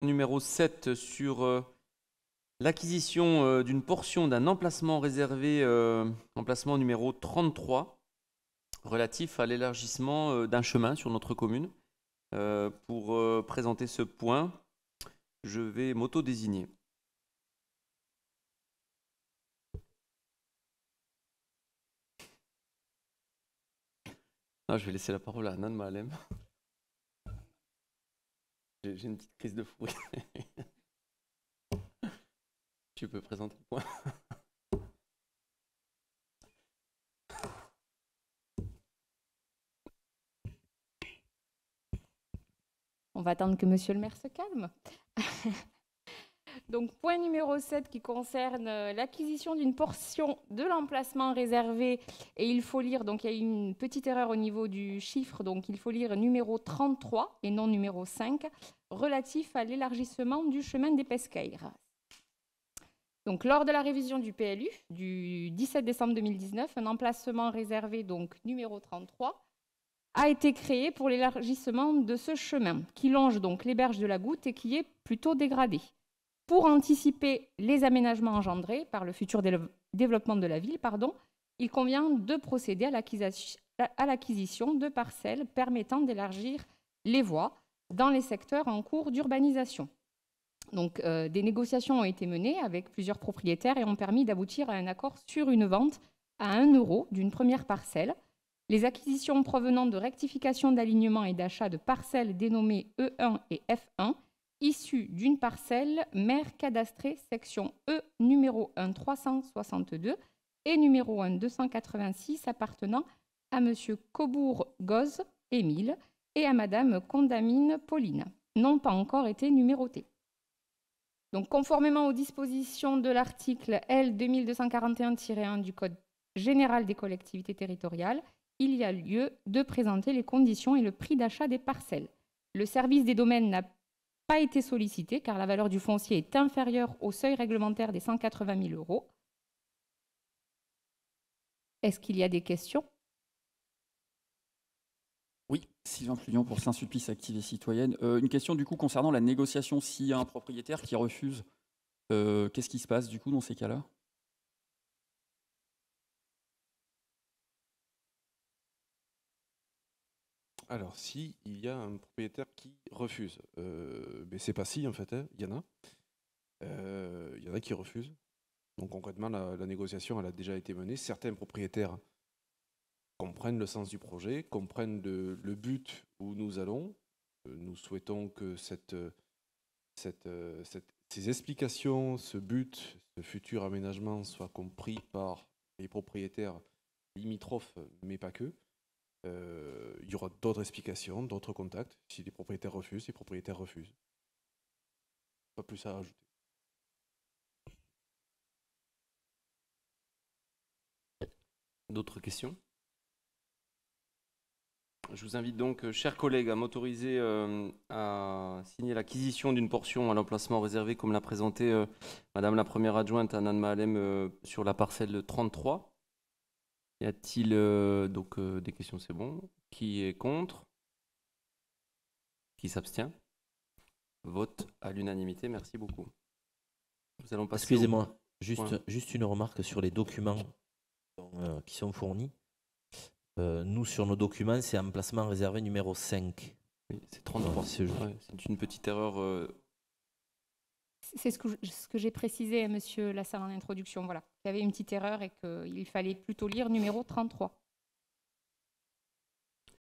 Numéro 7 sur l'acquisition d'une portion d'un emplacement réservé, emplacement numéro 33, relatif à l'élargissement d'un chemin sur notre commune. Pour présenter ce point, je vais m'auto-désigner. Je vais laisser la parole à Anan Mahalem. J'ai une petite crise de fou. Tu peux présenter le point. On va attendre que monsieur le maire se calme. Donc, point numéro 7 qui concerne l'acquisition d'une portion de l'emplacement réservé. Et il faut lire, donc il y a une petite erreur au niveau du chiffre, donc il faut lire numéro 33 et non numéro 5, relatif à l'élargissement du chemin des Pesqueires. Donc, lors de la révision du PLU du 17 décembre 2019, un emplacement réservé, donc numéro 33, a été créé pour l'élargissement de ce chemin, qui longe donc les berges de la Goutte et qui est plutôt dégradé. Pour anticiper les aménagements engendrés par le futur développement de la ville, il convient de procéder à l'acquisition de parcelles permettant d'élargir les voies dans les secteurs en cours d'urbanisation. Donc, des négociations ont été menées avec plusieurs propriétaires et ont permis d'aboutir à un accord sur une vente à 1 € d'une première parcelle. Les acquisitions provenant de rectifications d'alignement et d'achat de parcelles dénommées E1 et F1, issues d'une parcelle mère cadastrée section E numéro 1 362 et numéro 1 286 appartenant à M. Cobourg-Goz Émile et à Mme Condamine Pauline, n'ont pas encore été numérotées. Donc, conformément aux dispositions de l'article L 2241-1 du Code général des collectivités territoriales, il y a lieu de présenter les conditions et le prix d'achat des parcelles. Le service des domaines n'a pas été sollicité car la valeur du foncier est inférieure au seuil réglementaire des 180 000 €. Est-ce qu'il y a des questions? Oui, Sylvain Pluillon pour Saint-Sulpice Active et Citoyenne. Une question du coup concernant la négociation. S'il y a un propriétaire qui refuse, qu'est-ce qui se passe du coup dans ces cas-là? Alors, si il y a un propriétaire qui refuse, mais c'est pas si en fait, il y en a. Il y en a qui refusent. Donc concrètement, la négociation elle a déjà été menée. Certains propriétaires comprennent le sens du projet, comprennent le but où nous allons. Nous souhaitons que ces explications, ce but, ce futur aménagement soit compris par les propriétaires limitrophes, mais pas que. Il y aura d'autres explications, d'autres contacts. Si les propriétaires refusent, les propriétaires refusent. Pas plus à rajouter. D'autres questions? Je vous invite donc, chers collègues, à m'autoriser à signer l'acquisition d'une portion à l'emplacement réservé, comme l'a présenté Madame la première adjointe Anan Mahalem sur la parcelle 33. Y a-t-il des questions? C'est bon. Qui est contre? Qui s'abstient? Vote à l'unanimité. Merci beaucoup. Nous allons passer. Excusez-moi, juste une remarque sur les documents qui sont fournis. Nous, sur nos documents, c'est emplacement réservé numéro 5. Oui, c'est 33. C'est une petite erreur. C'est ce que j'ai précisé à monsieur Lassalle en introduction. Voilà. Il y avait une petite erreur et qu'il fallait plutôt lire numéro 33.